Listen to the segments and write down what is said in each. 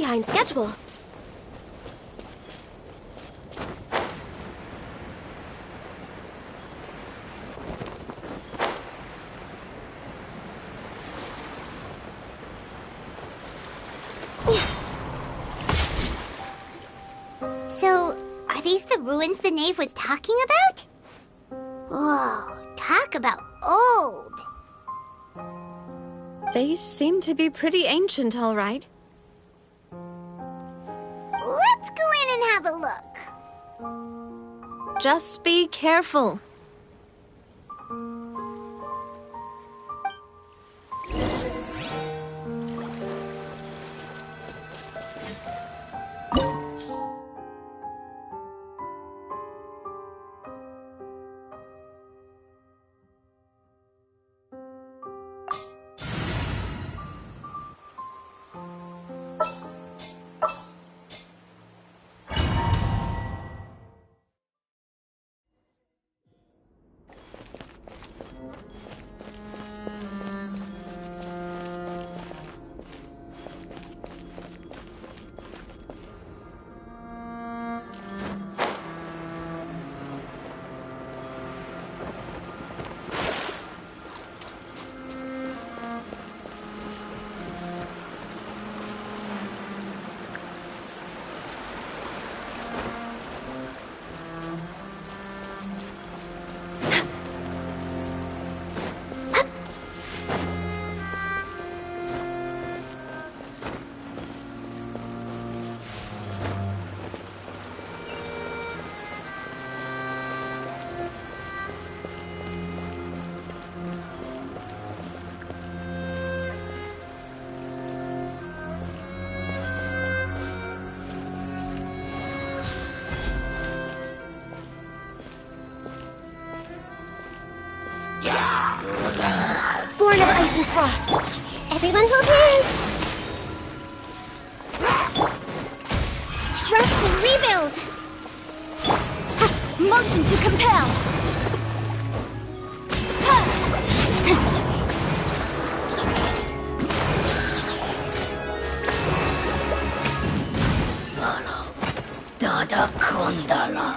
behind schedule. So, are these the ruins the knave was talking about? Whoa, talk about old. They seem to be pretty ancient, all right. Let's go in and have a look. Just be careful. Born of ice and frost. Everyone hold hands. Rest and rebuild. Motion to compel. Dada Kundala.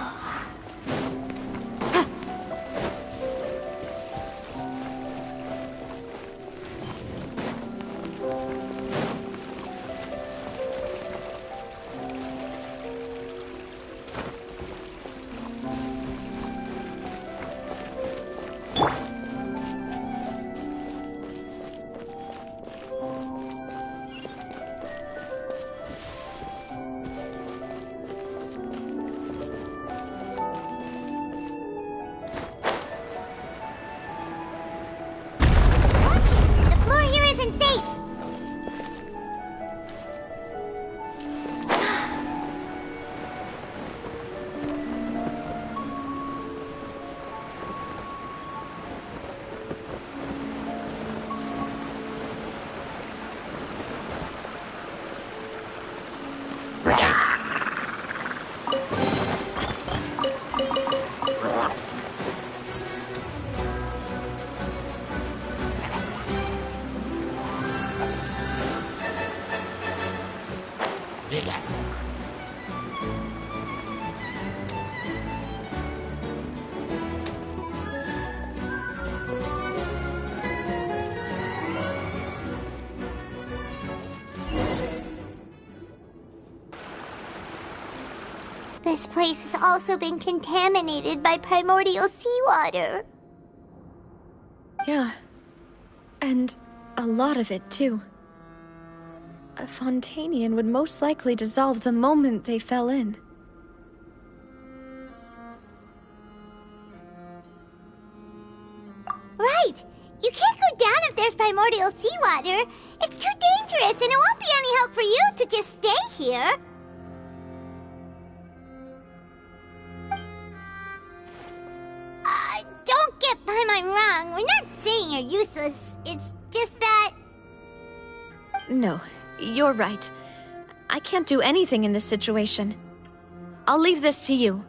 The floor here isn't safe. This place has also been contaminated by primordial seawater. Yeah. And a lot of it, too. A Fontanian would most likely dissolve the moment they fell in. Right! You can't go down if there's primordial seawater. It's too dangerous, and it won't be any help for you to just stay here. Don't get by my wrong. We're not saying you're useless. It's just that... No, you're right. I can't do anything in this situation. I'll leave this to you.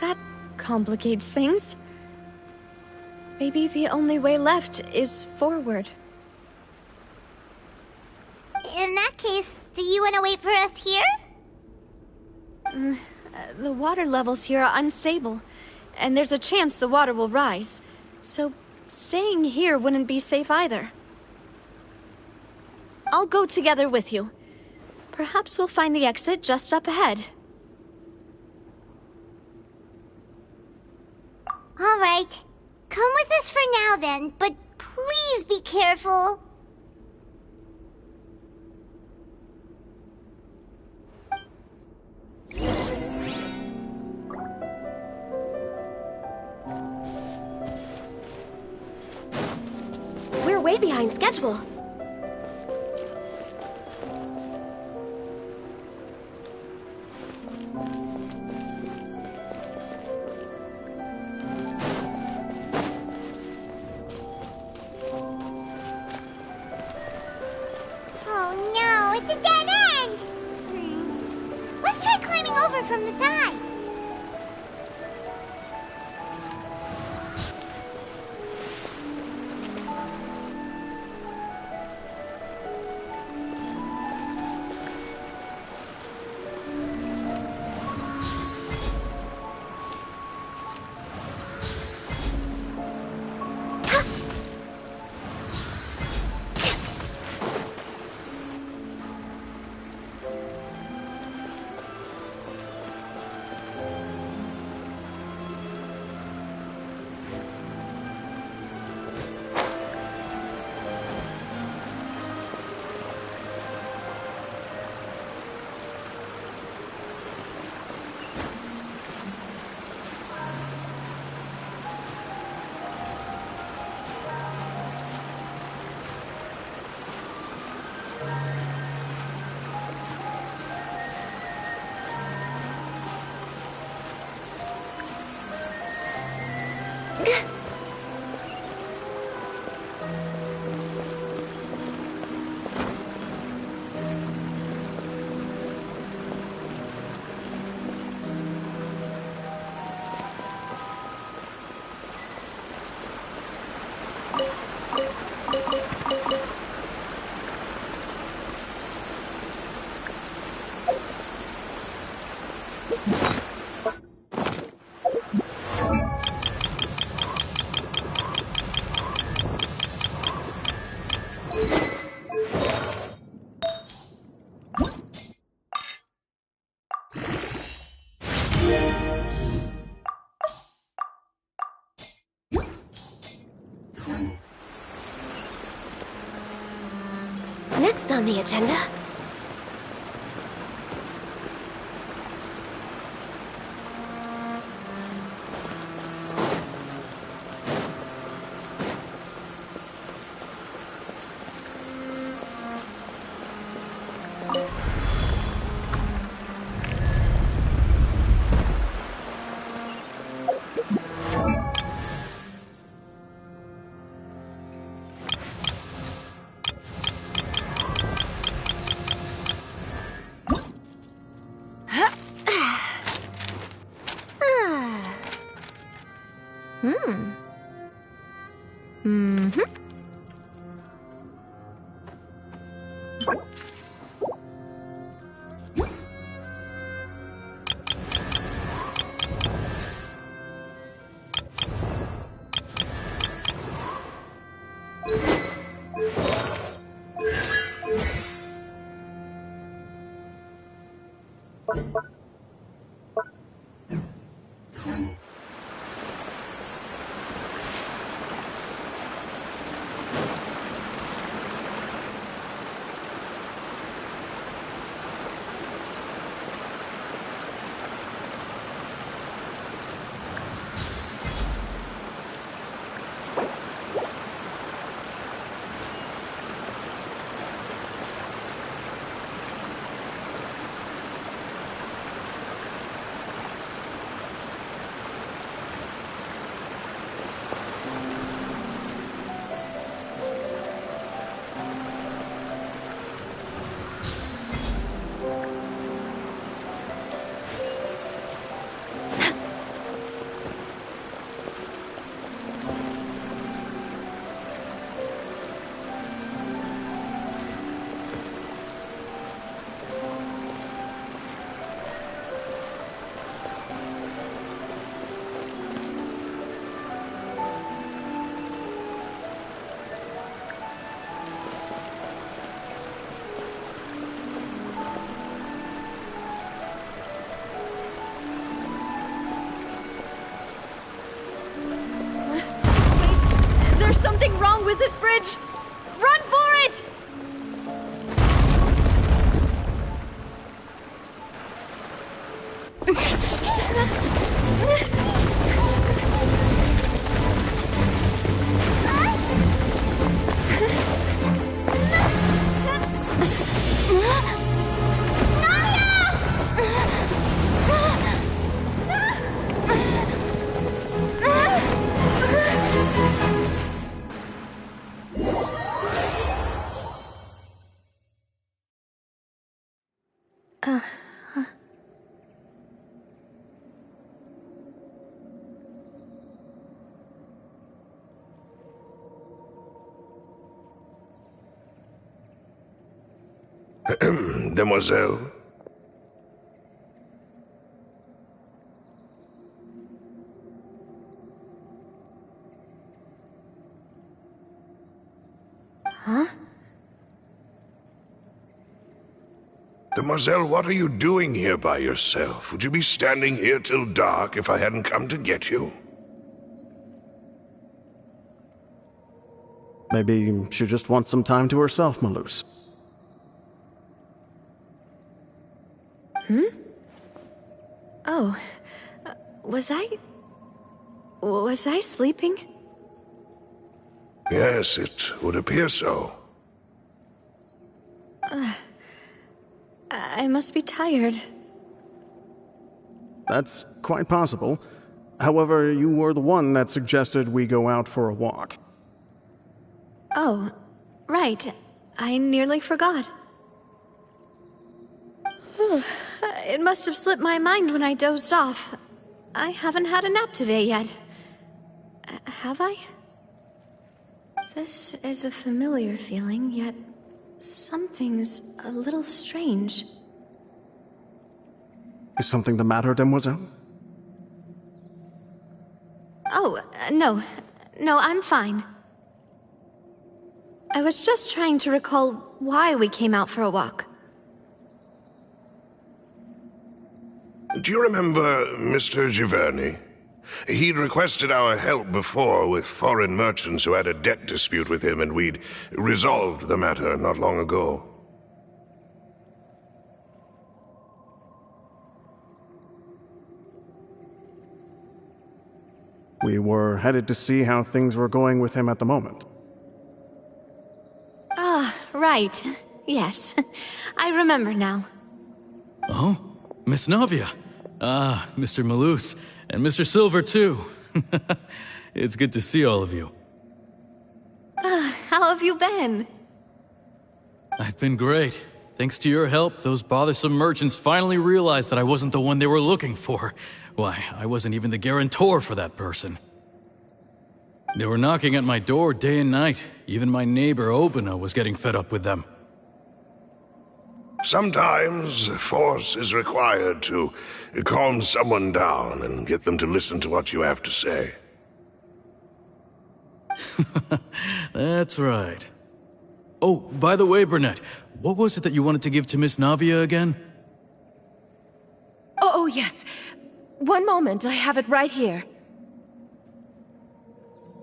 That complicates things. Maybe the only way left is forward. In that case, do you want to wait for us here? The water levels here are unstable, and there's a chance the water will rise. So, staying here wouldn't be safe either. I'll go together with you. Perhaps we'll find the exit just up ahead. All right. Come with us for now then, but please be careful. We're way behind schedule. Oh no, it's a dead end! Let's try climbing over from the side. Next on the agenda... with this bridge! Run for it! Demoiselle? Huh? Demoiselle, what are you doing here by yourself? Would you be standing here till dark if I hadn't come to get you? Maybe she just wants some time to herself, Malus. Oh, was I sleeping? Yes, it would appear so. I must be tired. That's quite possible. However, you were the one that suggested we go out for a walk. Oh, right. I nearly forgot. It must have slipped my mind when I dozed off. I haven't had a nap today yet. Have I? This is a familiar feeling, yet something's a little strange. Is something the matter, Demoiselle? Oh, no. No, I'm fine. I was just trying to recall why we came out for a walk. Do you remember Mr. Giverny? He'd requested our help before with foreign merchants who had a debt dispute with him, and we'd resolved the matter not long ago. We were headed to see how things were going with him at the moment. Ah, right. Yes. I remember now. Oh? Miss Navia. Ah, Mr. Malus. And Mr. Silver, too. It's good to see all of you. How have you been? I've been great. Thanks to your help, those bothersome merchants finally realized that I wasn't the one they were looking for. Why, I wasn't even the guarantor for that person. They were knocking at my door day and night. Even my neighbor, Obina, was getting fed up with them. Sometimes force is required to calm someone down and get them to listen to what you have to say. That's right. Oh, by the way, Burnett, what was it that you wanted to give to Miss Navia again? Oh, yes. One moment, I have it right here.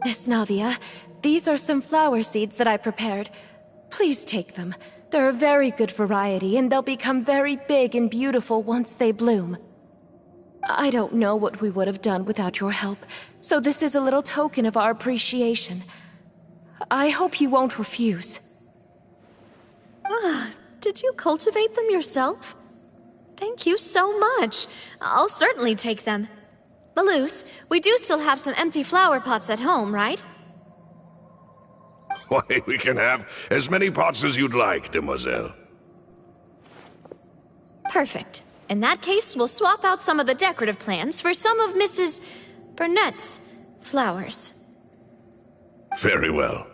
Miss Navia, these are some flower seeds that I prepared. Please take them. They're a very good variety, and they'll become very big and beautiful once they bloom. I don't know what we would have done without your help, so this is a little token of our appreciation. I hope you won't refuse. Ah, did you cultivate them yourself? Thank you so much. I'll certainly take them. Malus, we do still have some empty flower pots at home, right? Why, we can have as many pots as you'd like, Demoiselle. Perfect. In that case, we'll swap out some of the decorative plants for some of Mrs. Burnett's flowers. Very well.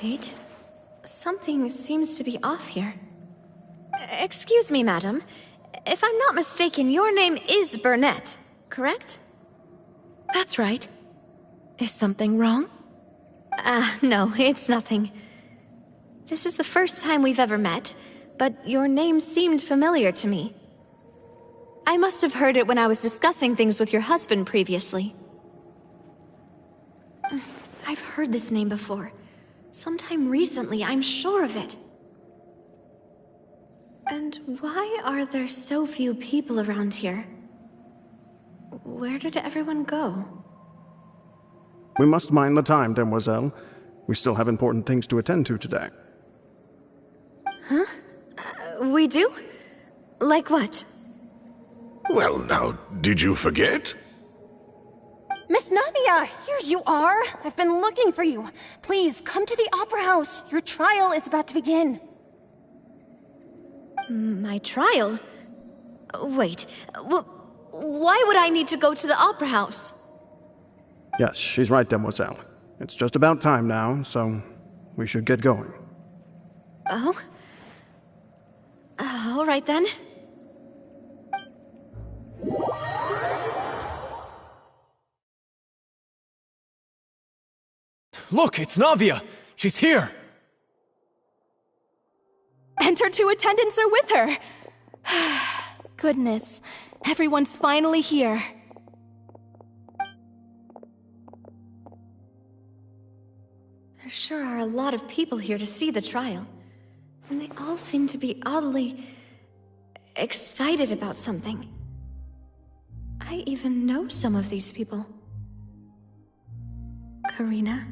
Wait. Something seems to be off here. Excuse me, madam. If I'm not mistaken, your name is Burnett, correct? That's right. Is something wrong? No, it's nothing. This is the first time we've ever met, but your name seemed familiar to me. I must have heard it when I was discussing things with your husband previously. I've heard this name before. Sometime recently, I'm sure of it. And why are there so few people around here? Where did everyone go? We must mind the time, demoiselle. We still have important things to attend to today. Huh? We do? Like what? Well, now, did you forget? Miss Navia, here you are! I've been looking for you. Please, come to the Opera House. Your trial is about to begin. My trial? Wait, why would I need to go to the Opera House? Yes, she's right, demoiselle. It's just about time now, so we should get going. Oh? All right then. Look, it's Navia! She's here! And her two attendants are with her. Goodness, everyone's finally here. There sure are a lot of people here to see the trial. And they all seem to be oddly excited about something. I even know some of these people. Karina,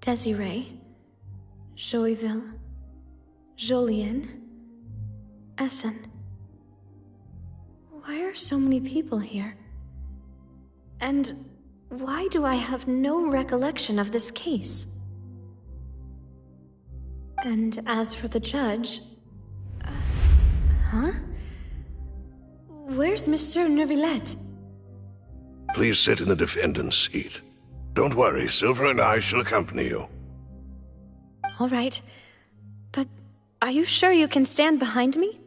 Desiree, Joyville, Jolien, Essen. Why are so many people here? And why do I have no recollection of this case? And as for the judge... huh? Where's Monsieur Neuvillette? Please sit in the defendant's seat. Don't worry, Silver and I shall accompany you. All right. But are you sure you can stand behind me?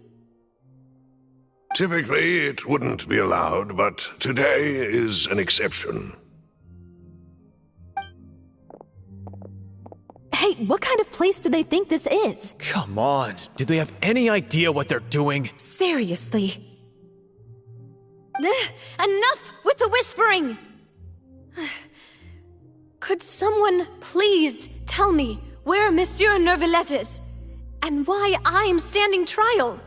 Typically, it wouldn't be allowed, but today is an exception. Hey, what kind of place do they think this is? Come on, do they have any idea what they're doing? Seriously. Enough with the whispering! Could someone please tell me where Monsieur Neuvillette is? And why I'm standing trial?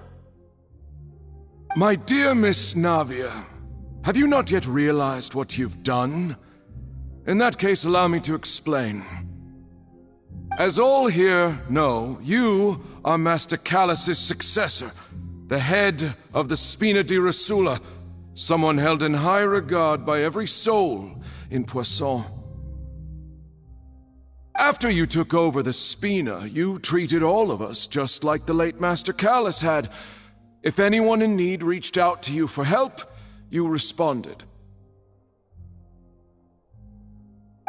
My dear Miss Navia, have you not yet realized what you've done? In that case, allow me to explain. As all here know, you are Master Callus's successor, the head of the Spina di Rosula, someone held in high regard by every soul in Poisson. After you took over the Spina, you treated all of us just like the late Master Callus had. If anyone in need reached out to you for help, you responded.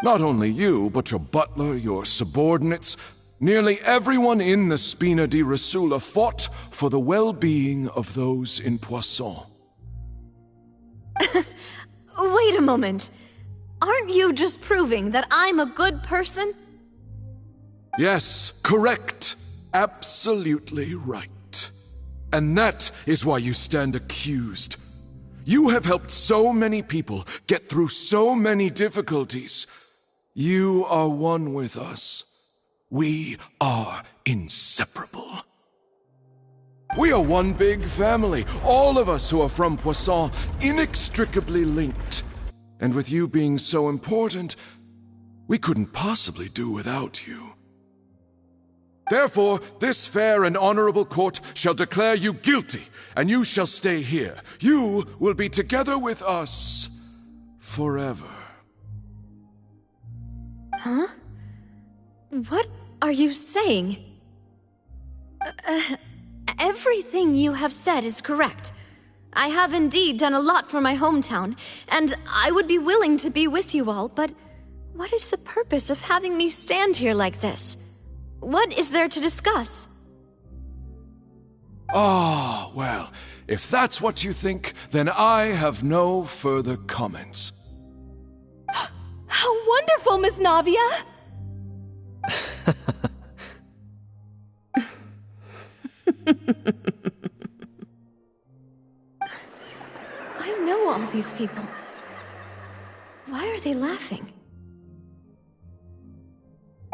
Not only you, but your butler, your subordinates, nearly everyone in the Spina di Rosula fought for the well-being of those in Poisson. Wait a moment. Aren't you just proving that I'm a good person? Yes, correct. Absolutely right. And that is why you stand accused. You have helped so many people get through so many difficulties. You are one with us. We are inseparable. We are one big family, all of us who are from Poisson, inextricably linked. And with you being so important, we couldn't possibly do without you. Therefore, this fair and honorable court shall declare you guilty, and you shall stay here. You will be together with us forever. Huh? What are you saying? Everything you have said is correct. I have indeed done a lot for my hometown, and I would be willing to be with you all, but what is the purpose of having me stand here like this? What is there to discuss? Ah, well, if that's what you think, then I have no further comments. How wonderful, Miss Navia! I know all these people. Why are they laughing?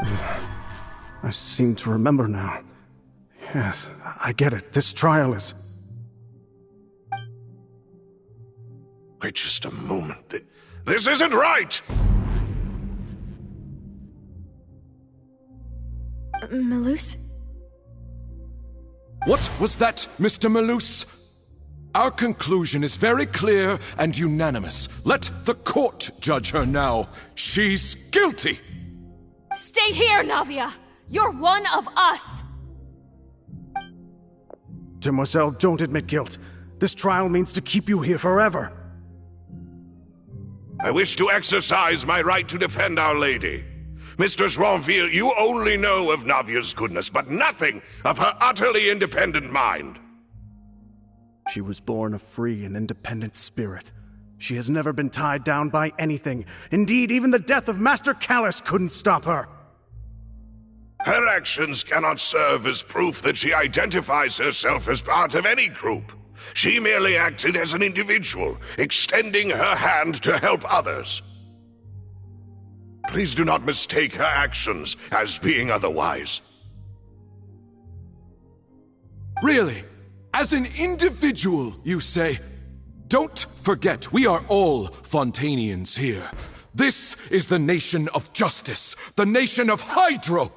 I seem to remember now. Yes, I get it. This trial is... Wait just a moment. This isn't right! Malus? What was that, Mr. Malus? Our conclusion is very clear and unanimous. Let the court judge her now. She's guilty! Stay here, Navia! You're one of us! Demoiselle, don't admit guilt. This trial means to keep you here forever. I wish to exercise my right to defend Our Lady. Mr. Joinville, you only know of Navia's goodness, but nothing of her utterly independent mind. She was born a free and independent spirit. She has never been tied down by anything. Indeed, even the death of Master Callus couldn't stop her. Her actions cannot serve as proof that she identifies herself as part of any group. She merely acted as an individual, extending her hand to help others. Please do not mistake her actions as being otherwise. Really? As an individual, you say? Don't forget, we are all Fontanians here. This is the nation of justice, the nation of Hydro!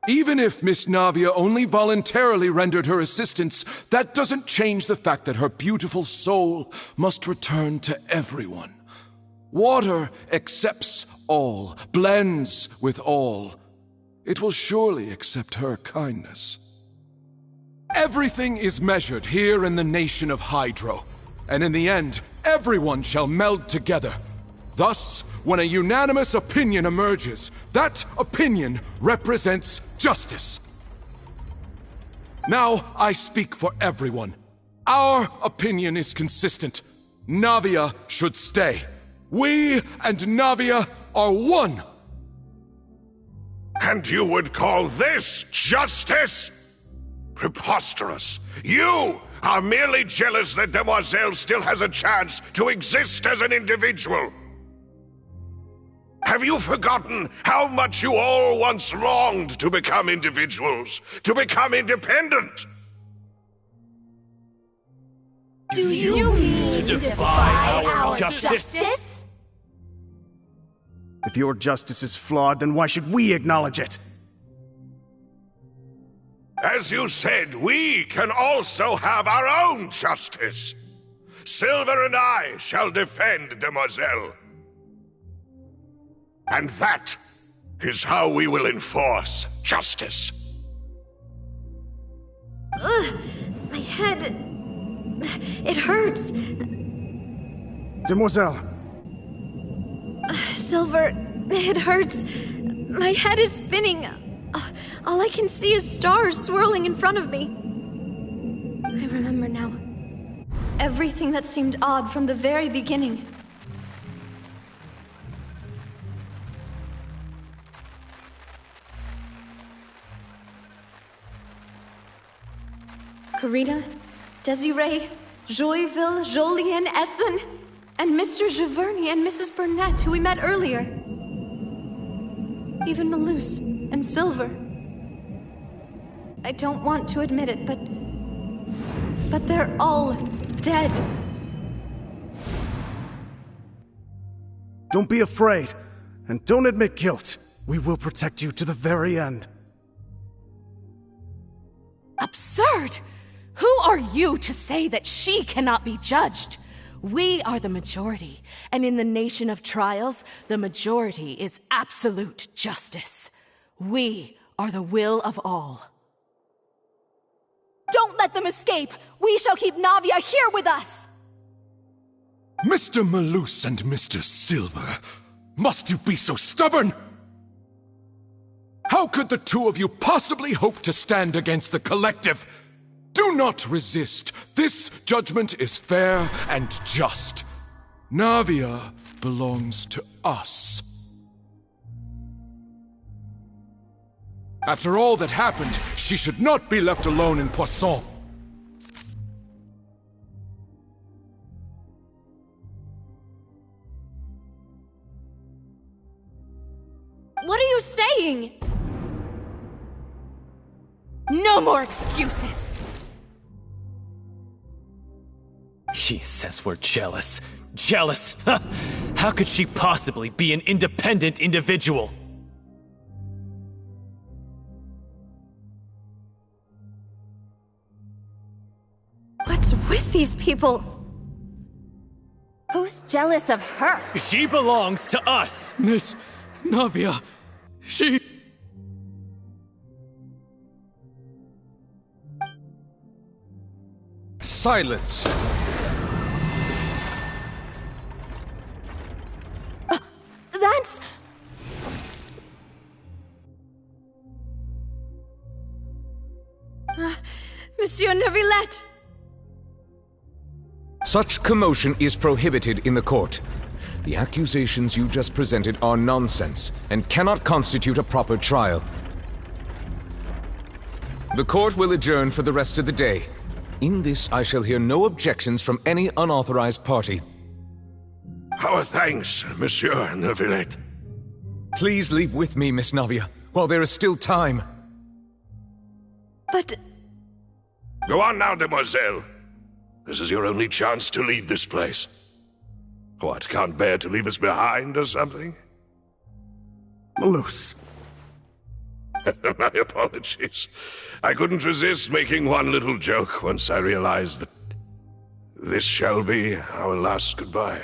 Even if Miss Navia only voluntarily rendered her assistance, that doesn't change the fact that her beautiful soul must return to everyone. Water accepts all, blends with all. It will surely accept her kindness. Everything is measured here in the nation of Hydro, and in the end, everyone shall meld together. Thus, when a unanimous opinion emerges, that opinion represents justice. Now I speak for everyone. Our opinion is consistent. Navia should stay. We and Navia are one. And you would call this justice? Preposterous. You are merely jealous that Demoiselle still has a chance to exist as an individual. Have you forgotten how much you all once longed to become individuals, to become independent? Do you mean to defy our justice? If your justice is flawed, then why should we acknowledge it? As you said, we can also have our own justice. Silver and I shall defend Demoiselle. And that is how we will enforce justice. Ugh, my head... It hurts. Demoiselle! Silver, it hurts. My head is spinning. All I can see is stars swirling in front of me. I remember now. Everything that seemed odd from the very beginning. Karina, Desiree, Joyville, Jolien, Essen, and Mr. Giverny and Mrs. Burnett, who we met earlier. Even Malus and Silver. I don't want to admit it, but they're all dead. Don't be afraid, and don't admit guilt. We will protect you to the very end. Absurd! Who are you to say that she cannot be judged? We are the majority, and in the nation of trials, the majority is absolute justice. We are the will of all. Don't let them escape! We shall keep Navia here with us! Mr. Malus and Mr. Silver, must you be so stubborn? How could the two of you possibly hope to stand against the collective? Do not resist. This judgment is fair and just. Navia belongs to us. After all that happened, she should not be left alone in Poisson. What are you saying? No more excuses! He says we're jealous. Jealous? How could she possibly be an independent individual? What's with these people? Who's jealous of her? She belongs to us! Miss Navia, she... Silence! That's... Monsieur Neuvillette! Such commotion is prohibited in the court. The accusations you just presented are nonsense and cannot constitute a proper trial. The court will adjourn for the rest of the day. In this, I shall hear no objections from any unauthorized party. Our thanks, Monsieur Neuvillette. Please leave with me, Miss Navia, while there is still time. But... Go on now, demoiselle. This is your only chance to leave this place. What, can't bear to leave us behind or something? Malus. My apologies. I couldn't resist making one little joke once I realized that this shall be our last goodbye.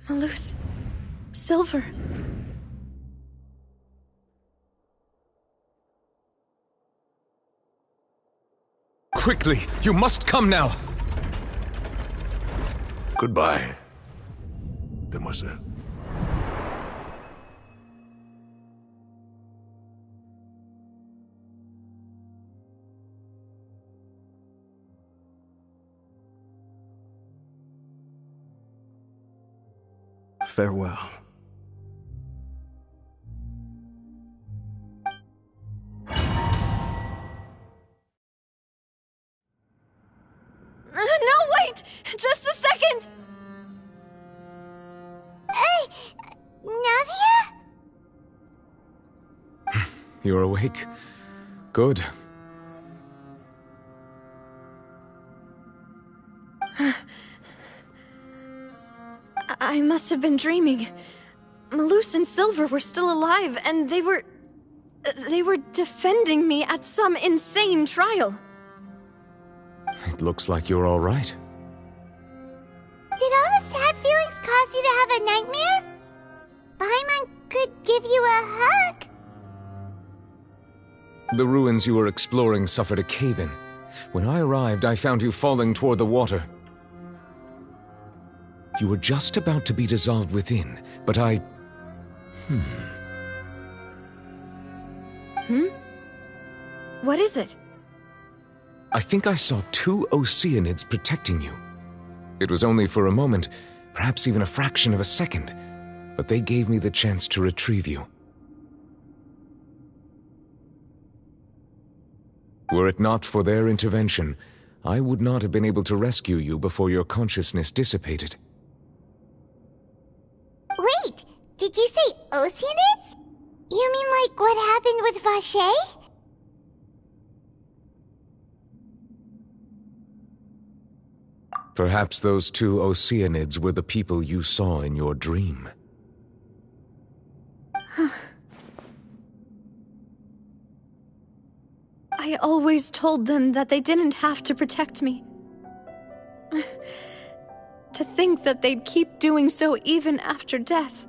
Malus... Silver... Quickly! You must come now! Goodbye, demoiselle. Farewell. No, wait! Just a second! Hey, Navia? You're awake. Good. I must have been dreaming. Malus and Silver were still alive, and they were defending me at some insane trial. It looks like you're all right. Did all the sad feelings cause you to have a nightmare? Paimon could give you a hug. The ruins you were exploring suffered a cave-in. When I arrived, I found you falling toward the water. You were just about to be dissolved within, but I... What is it? I think I saw 2 Oceanids protecting you. It was only for a moment, perhaps even a fraction of a second, but they gave me the chance to retrieve you. Were it not for their intervention, I would not have been able to rescue you before your consciousness dissipated. Wait, did you say Oceanids? You mean like what happened with Vache? Perhaps those 2 Oceanids were the people you saw in your dream. I always told them that they didn't have to protect me. To think that they'd keep doing so even after death.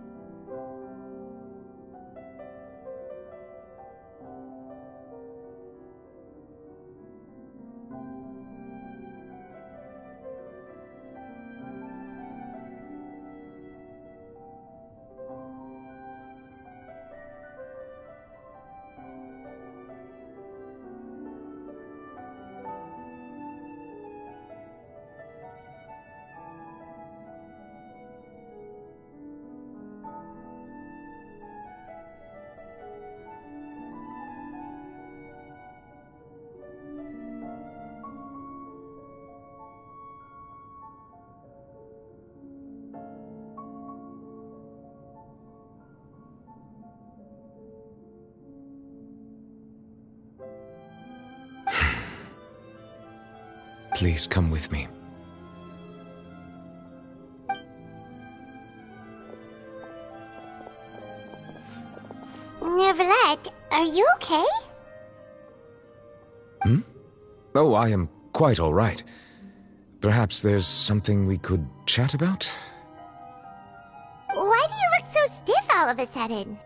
Please come with me. Neverlet, are you okay? Oh, I am quite all right. Perhaps there's something we could chat about? Why do you look so stiff all of a sudden?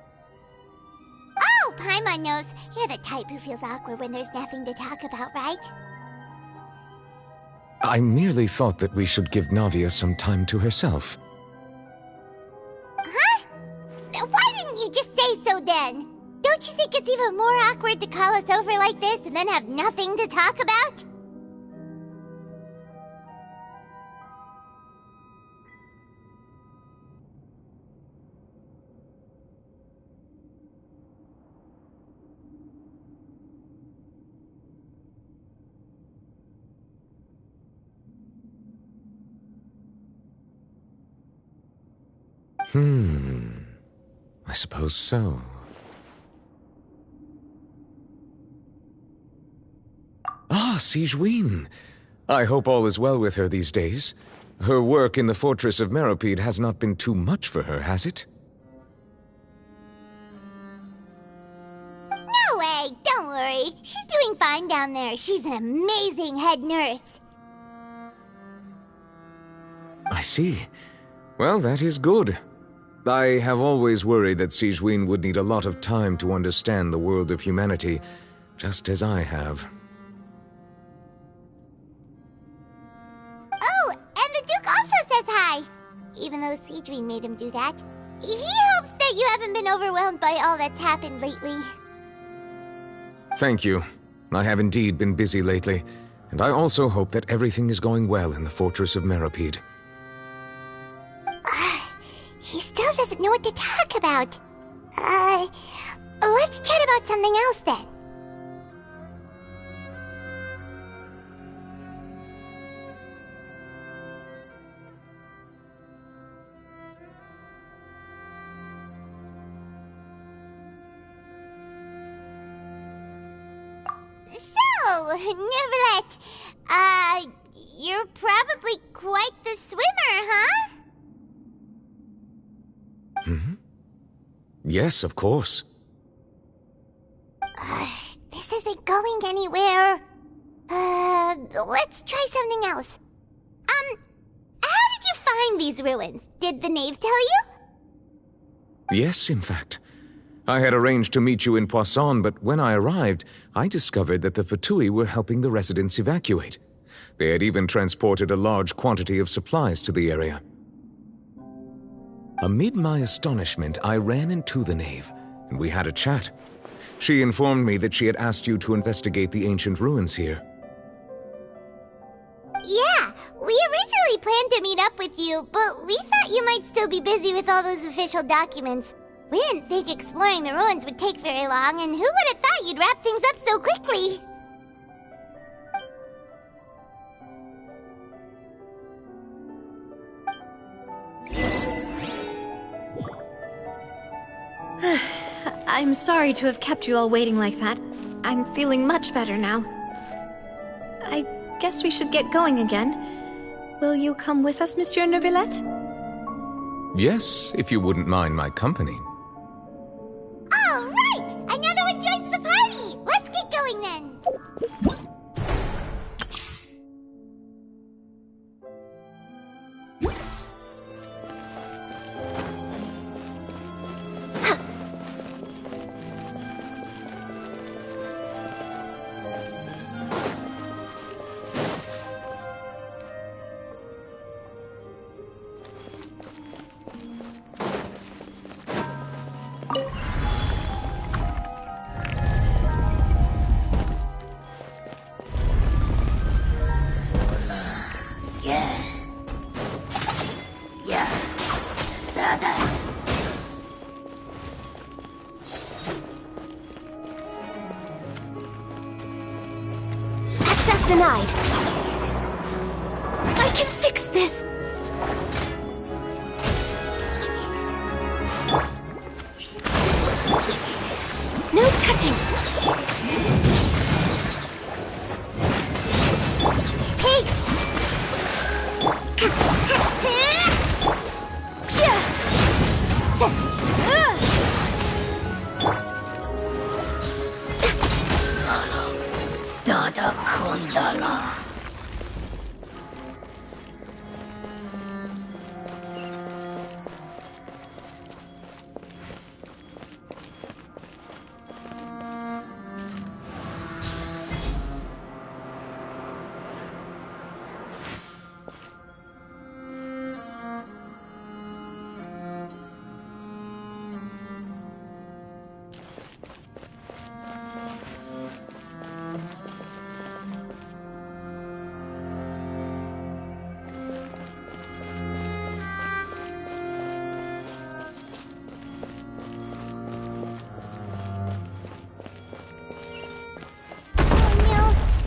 Oh, Paimon knows. You're the type who feels awkward when there's nothing to talk about, right? I merely thought that we should give Navia some time to herself. Huh? Why didn't you just say so then? Don't you think it's even more awkward to call us over like this and then have nothing to talk about? I suppose so. Ah, Sigewinne! I hope all is well with her these days. Her work in the fortress of Meropide has not been too much for her, has it? No way! Don't worry. She's doing fine down there. She's an amazing head nurse. I see. Well, that is good. I have always worried that Sigewinne would need a lot of time to understand the world of humanity, just as I have. Oh, and the Duke also says hi! Even though Sigewinne made him do that. He hopes that you haven't been overwhelmed by all that's happened lately. Thank you. I have indeed been busy lately, and I also hope that everything is going well in the fortress of Meropide. He still doesn't know what to talk about. Let's chat about something else then. So, Neverlet, you're probably quite the swimmer, huh? Yes, of course. This isn't going anywhere. Let's try something else. How did you find these ruins? Did the knave tell you? Yes, in fact. I had arranged to meet you in Poisson, but when I arrived, I discovered that the Fatui were helping the residents evacuate. They had even transported a large quantity of supplies to the area. Amid my astonishment, I ran into the knave, and we had a chat. She informed me that she had asked you to investigate the ancient ruins here. Yeah, we originally planned to meet up with you, but we thought you might still be busy with all those official documents. We didn't think exploring the ruins would take very long, and who would have thought you'd wrap things up so quickly? I'm sorry to have kept you all waiting like that. I'm feeling much better now. I guess we should get going again. Will you come with us, Monsieur Neuvillette? Yes, if you wouldn't mind my company. All right! Another one joins the party! Let's get going then! Access denied. I can fix this. No touching. Hey, Mata Kundala.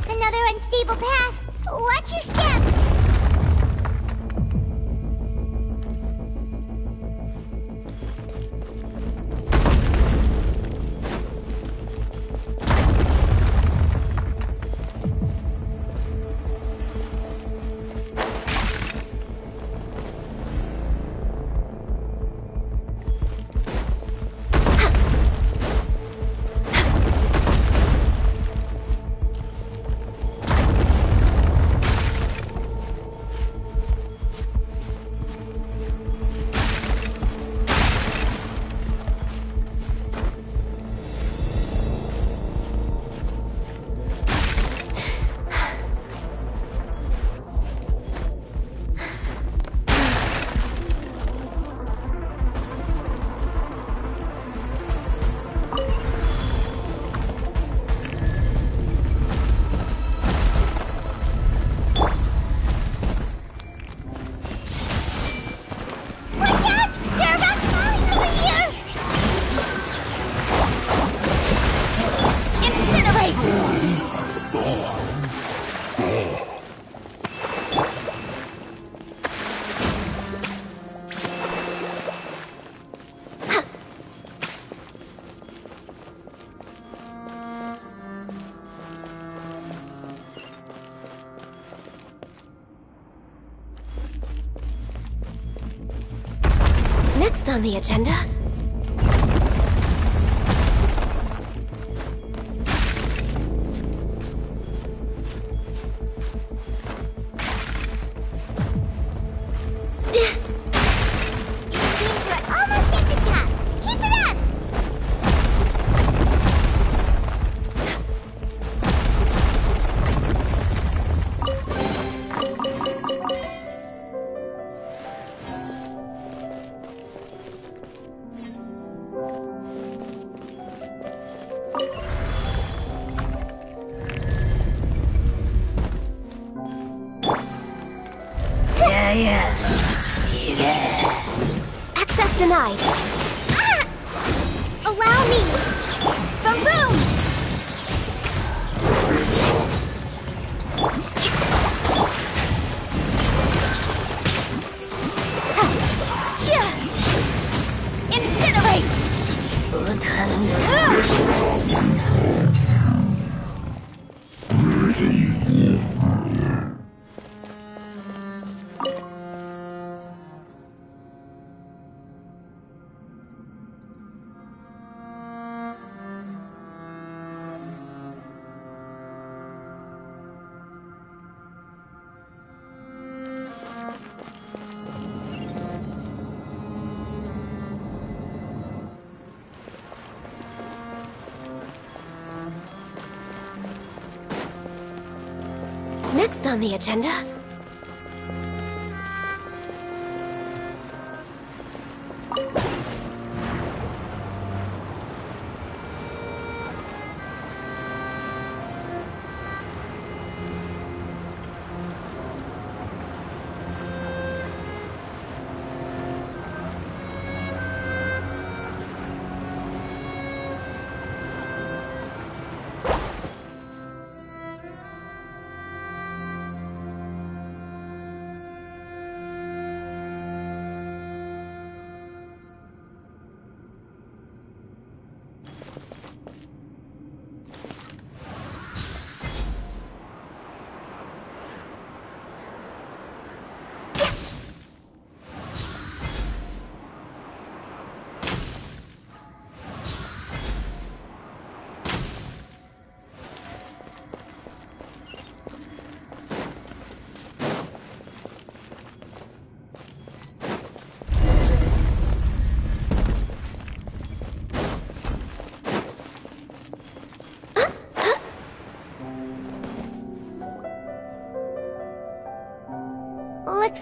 Another unstable path. Watch your step. Next on the agenda... Access denied. Allow me. Boom! Incinerate! Next on the agenda...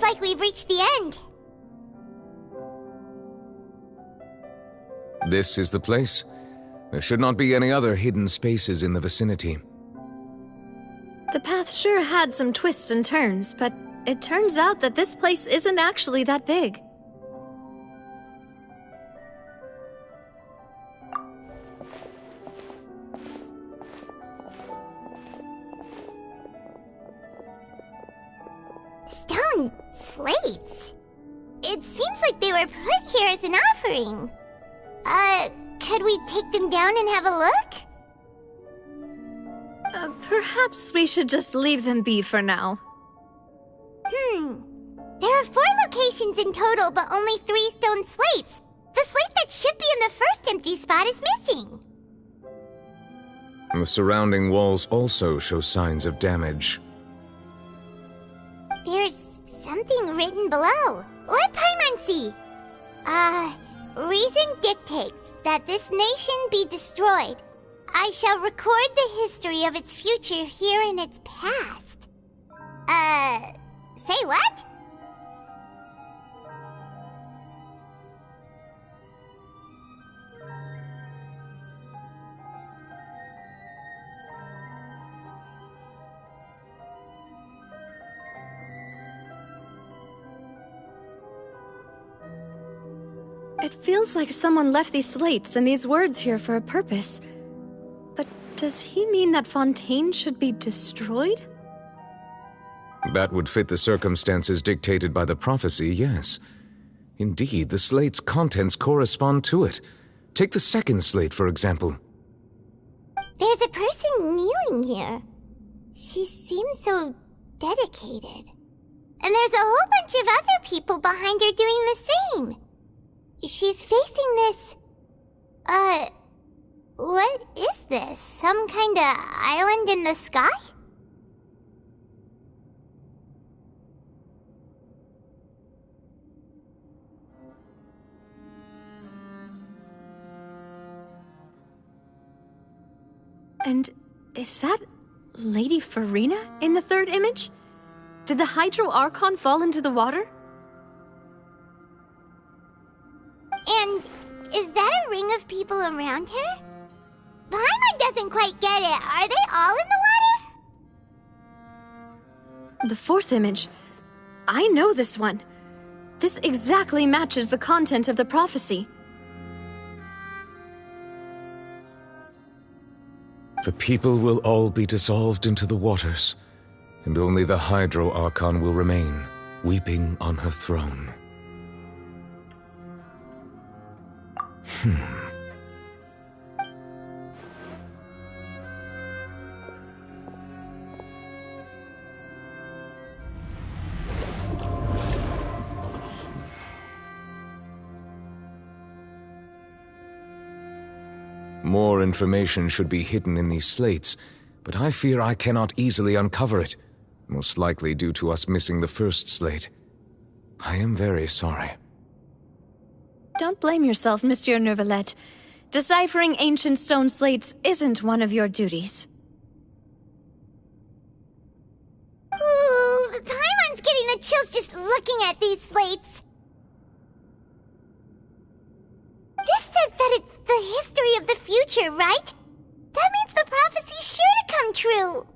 like we've reached the end. This is the place. There should not be any other hidden spaces in the vicinity. The path sure had some twists and turns, but it turns out that this place isn't actually that big. Stone slates? It seems like they were put here as an offering. Could we take them down and have a look? Perhaps we should just leave them be for now. There are 4 locations in total, but only 3 stone slates. The slate that should be in the first empty spot is missing. The surrounding walls also show signs of damage. There's something written below. Let Paimon see. Reason dictates that this nation be destroyed. I shall record the history of its future here in its past. Say what? It feels like someone left these slates and these words here for a purpose. But does he mean that Fontaine should be destroyed? That would fit the circumstances dictated by the prophecy, yes. Indeed, the slate's contents correspond to it. Take the second slate, for example. There's a person kneeling here. She seems so dedicated. And there's a whole bunch of other people behind her doing the same. She's facing this... what is this? Some kind of island in the sky? And is that Lady Farina in the third image? Did the Hydro Archon fall into the water? And is that a ring of people around her? Paimon doesn't quite get it. Are they all in the water? The fourth image. I know this one. This exactly matches the content of the prophecy. The people will all be dissolved into the waters, and only the Hydro Archon will remain, weeping on her throne. More information should be hidden in these slates, but I fear I cannot easily uncover it, most likely due to us missing the first slate. I am very sorry. Don't blame yourself, Monsieur Neuvillette. Deciphering ancient stone slates isn't one of your duties. Ooh, Paimon's getting the chills just looking at these slates. This says that it's the history of the future, right? That means the prophecy's sure to come true.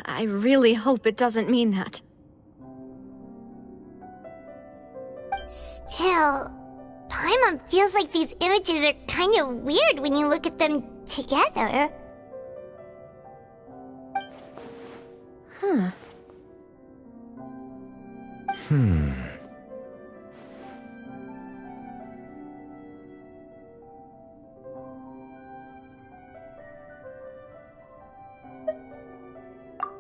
I really hope it doesn't mean that. Still, Paimon feels like these images are kind of weird when you look at them together.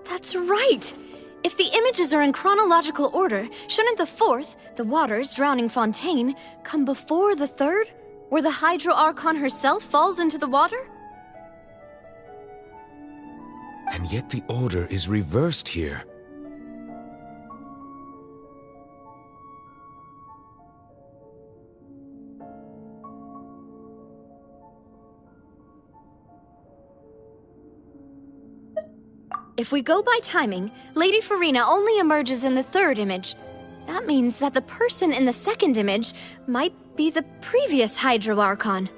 That's right! If the images are in chronological order, shouldn't the fourth, the waters drowning Fontaine, come before the third, where the Hydro Archon herself falls into the water? And yet the order is reversed here. If we go by timing, Lady Farina only emerges in the third image. That means that the person in the second image might be the previous Hydro Archon.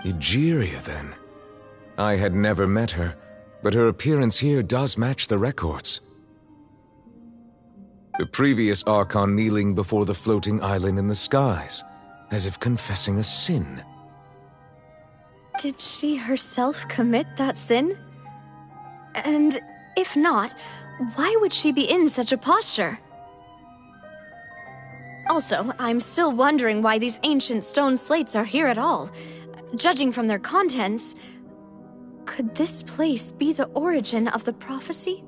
Egeria, then. I had never met her, but her appearance here does match the records. The previous Archon kneeling before the floating island in the skies, as if confessing a sin. Did she herself commit that sin? And if not, why would she be in such a posture? Also, I'm still wondering why these ancient stone slates are here at all. Judging from their contents, could this place be the origin of the prophecy?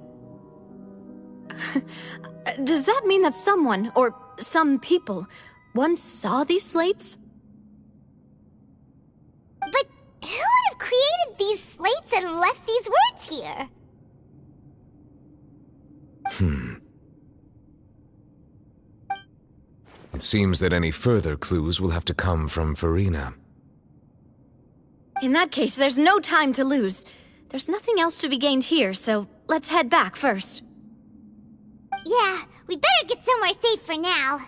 Does that mean that someone, or some people, once saw these slates? But who would have created these slates and left these words here? It seems that any further clues will have to come from Farina. In that case, there's no time to lose. There's nothing else to be gained here, so let's head back first. Yeah, we better get somewhere safe for now.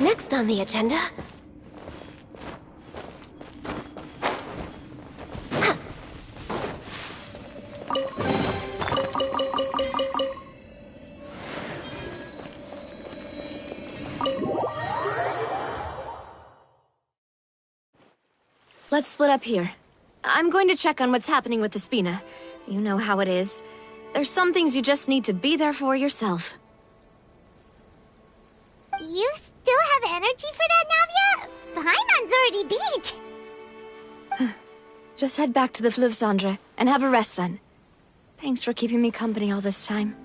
Next on the agenda... Let's split up here. I'm going to check on what's happening with the Spina. You know how it is. There's some things you just need to be there for yourself. You still have energy for that, Navia? Paimon's already beat! Just head back to the Fleuve Cendre and have a rest then. Thanks for keeping me company all this time.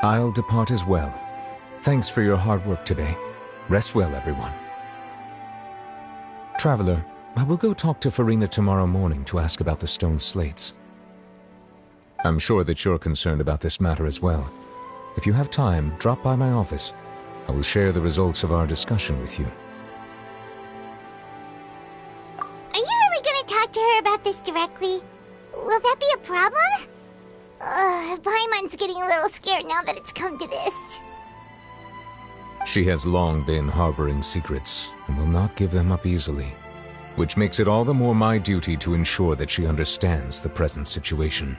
I'll depart as well. Thanks for your hard work today. Rest well, everyone. Traveler, I will go talk to Farina tomorrow morning to ask about the stone slates. I'm sure that you're concerned about this matter as well. If you have time, drop by my office. I will share the results of our discussion with you. Are you really gonna talk to her about this directly? Will that be a problem? Paimon's getting a little scared now that it's come to this. She has long been harboring secrets and will not give them up easily, which makes it all the more my duty to ensure that she understands the present situation.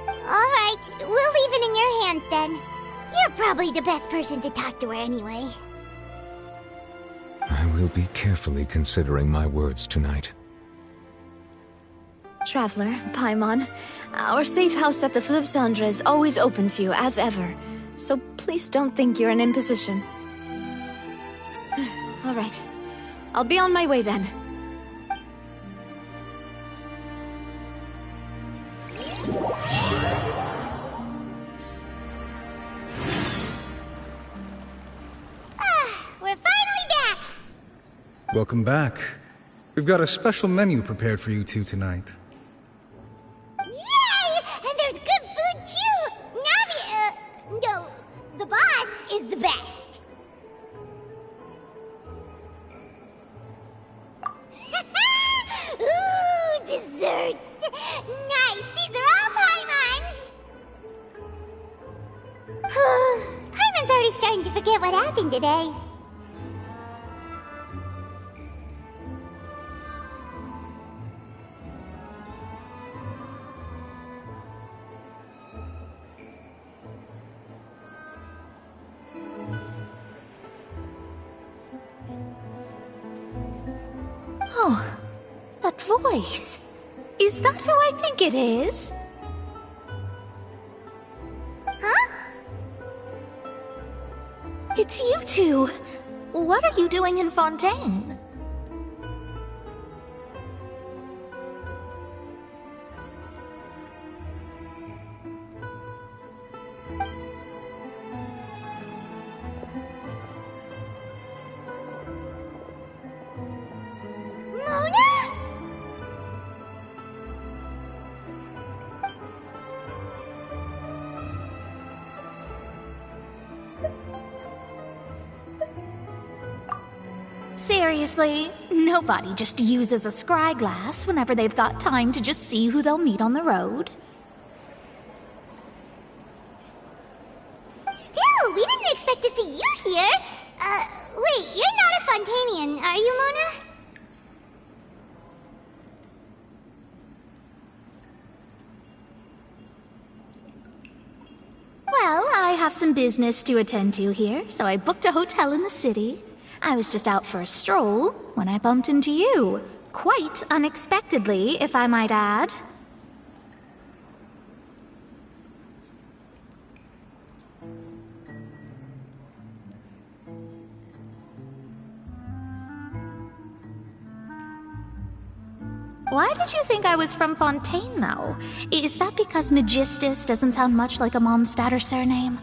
Alright, we'll leave it in your hands then. You're probably the best person to talk to her anyway. I will be carefully considering my words tonight. Traveler, Paimon, our safe house at the Fleuve Cendre is always open to you as ever, so please don't think you're an imposition. All right, I'll be on my way then. We're finally back! Welcome back. We've got a special menu prepared for you two tonight. Yeah! bastards! Nice, these are all Paimons! Paimon's already starting to forget what happened today. Oh, that voice. Is that who I think it is? Huh? It's you two. What are you doing in Fontaine? Seriously, nobody just uses a scry glass whenever they've got time to just see who they'll meet on the road. Still, we didn't expect to see you here. Wait, you're not a Fontanian, are you, Mona? Well, I have some business to attend to here, so I booked a hotel in the city. I was just out for a stroll when I bumped into you. Quite unexpectedly, if I might add. Why did you think I was from Fontaine, though? Is that because Magistus doesn't sound much like a Mondstatter surname?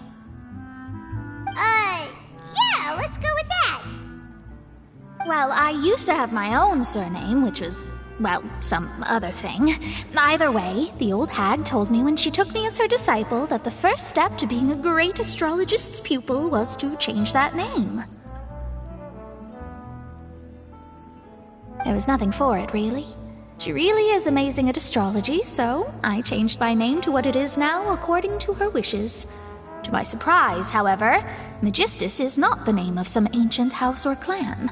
Yeah, let's go with that. Well, I used to have my own surname, which was, well, some other thing. Either way, the old hag told me when she took me as her disciple that the first step to being a great astrologist's pupil was to change that name. There was nothing for it, really. She really is amazing at astrology, so I changed my name to what it is now according to her wishes. To my surprise, however, Magistus is not the name of some ancient house or clan.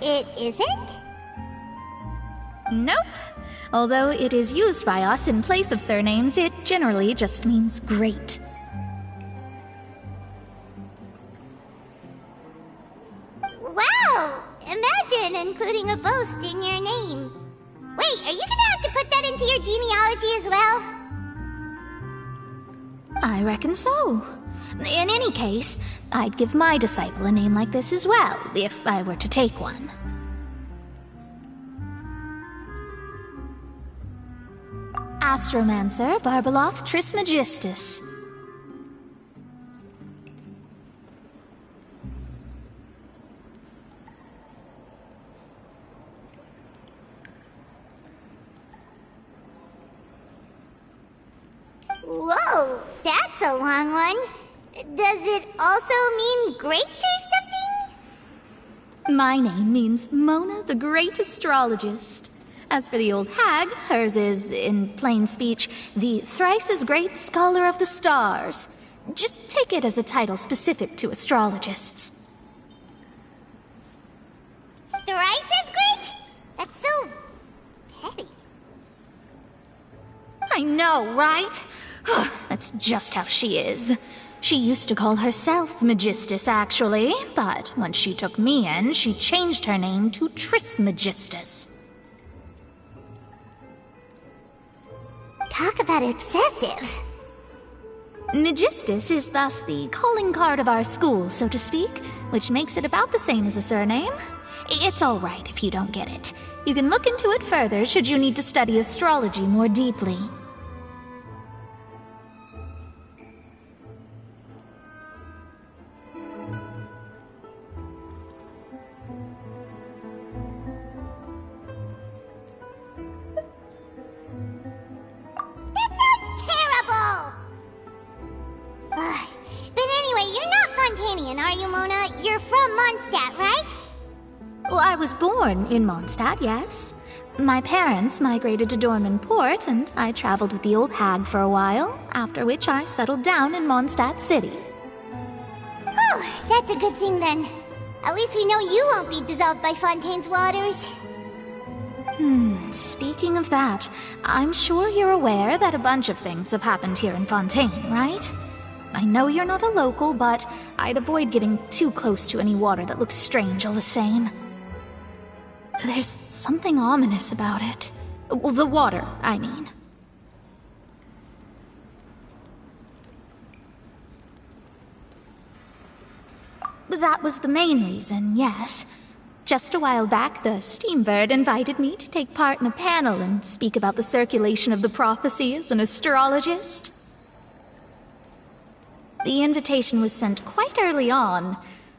It isn't? Nope. Although it is used by us in place of surnames, it generally just means great. Wow! Imagine including a boast in your name. Wait, are you gonna have to put that into your genealogy as well? I reckon so. In any case, I'd give my disciple a name like this as well, if I were to take one. Astromancer Barbeloth Trismegistus. Whoa, that's a long one. Does it also mean great or something? My name means Mona the Great Astrologist. As for the old hag, hers is, in plain speech, the thrice-as-great Scholar of the Stars. Just take it as a title specific to astrologists. Thrice as great? That's so petty. I know, right? That's just how she is. She used to call herself Magistus, actually, but when she took me in, she changed her name to Trismegistus. Talk about obsessive. Magistus is thus the calling card of our school, so to speak, which makes it about the same as a surname. It's all right if you don't get it. You can look into it further should you need to study astrology more deeply. Fontaine, are you, Mona? You're from Mondstadt, right? Well, I was born in Mondstadt, yes. My parents migrated to Dorman Port, and I traveled with the old hag for a while, after which I settled down in Mondstadt City. Oh, that's a good thing then. At least we know you won't be dissolved by Fontaine's waters. Speaking of that, I'm sure you're aware that a bunch of things have happened here in Fontaine, right? I know you're not a local, but I'd avoid getting too close to any water that looks strange all the same. There's something ominous about it. Well, the water, I mean. That was the main reason, yes. Just a while back, the Steambird invited me to take part in a panel and speak about the circulation of the prophecy as an astrologist. The invitation was sent quite early on.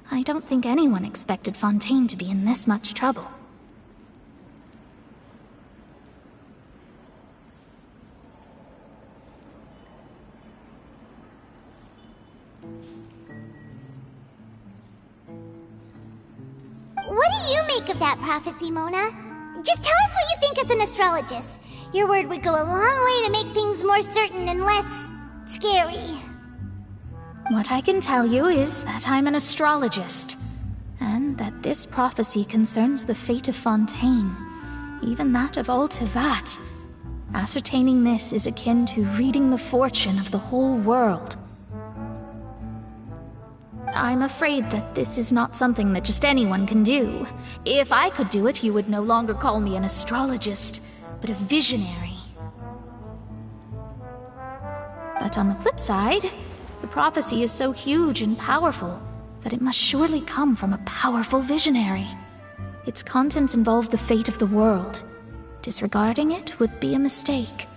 I don't think anyone expected Fontaine to be in this much trouble. What do you make of that prophecy, Mona? Just tell us what you think as an astrologist. Your word would go a long way to make things more certain and less scary. What I can tell you is that I'm an astrologist, and that this prophecy concerns the fate of Fontaine, even that of all Tevat. Ascertaining this is akin to reading the fortune of the whole world. I'm afraid that this is not something that just anyone can do. If I could do it, you would no longer call me an astrologist, but a visionary. But on the flip side, the prophecy is so huge and powerful that it must surely come from a powerful visionary. Its contents involve the fate of the world. Disregarding it would be a mistake.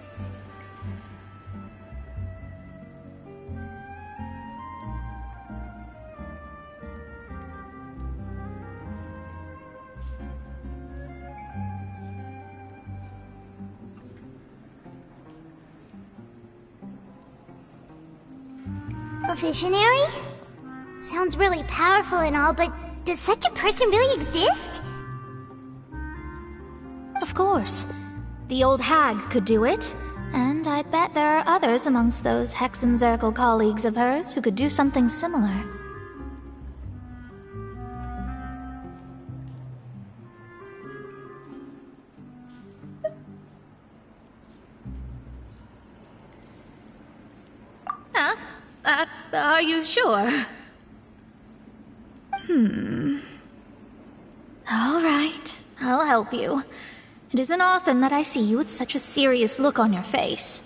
A visionary? Sounds really powerful and all, but does such a person really exist? Of course. The old hag could do it, and I'd bet there are others amongst those Hexenzirkel colleagues of hers who could do something similar. Are you sure? All right, I'll help you. It isn't often that I see you with such a serious look on your face.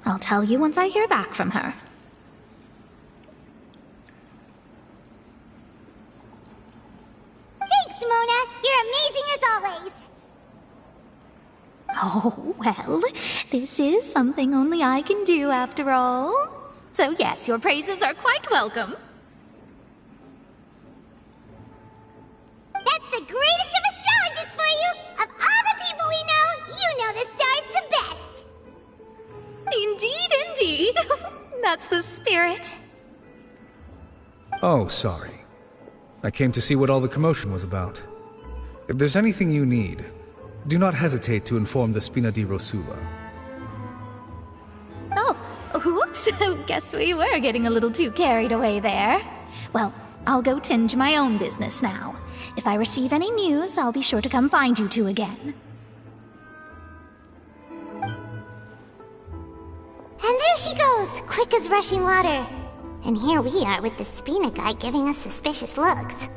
I'll tell you once I hear back from her. Thanks, Mona! You're amazing as always! Oh, well, this is something only I can do after all. So yes, your praises are quite welcome. That's the greatest of astrologists for you! Of all the people we know, you know the star's the best! Indeed, indeed. That's the spirit. Oh, sorry. I came to see what all the commotion was about. If there's anything you need, do not hesitate to inform the Spina di Rosula. Oh, whoops. Guess we were getting a little too carried away there. Well, I'll go tend to my own business now. If I receive any news, I'll be sure to come find you two again. And there she goes, quick as rushing water. And here we are with the Spina guy giving us suspicious looks.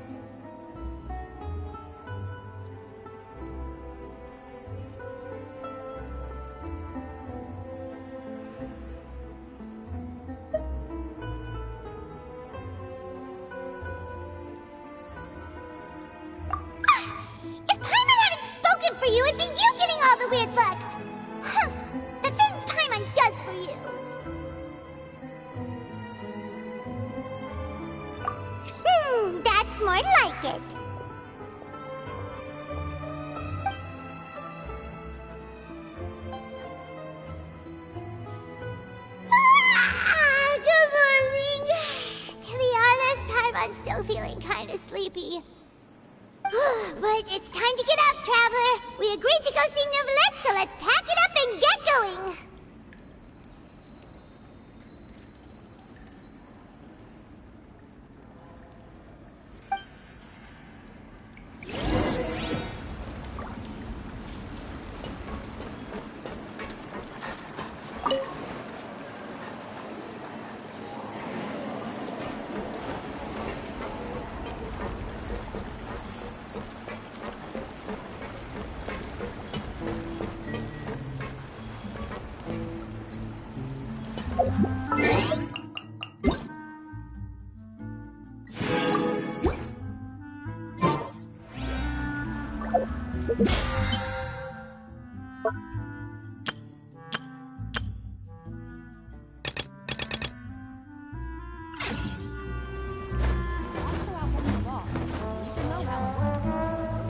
If Paimon hadn't spoken for you, it'd be you getting all the weird looks. The things Paimon does for you. That's more like it. Good morning. To be honest, Paimon, I'm still feeling kind of sleepy. But it's time to get up, Traveler. We agreed to go see Neuvillette, so let's pack it up and get going.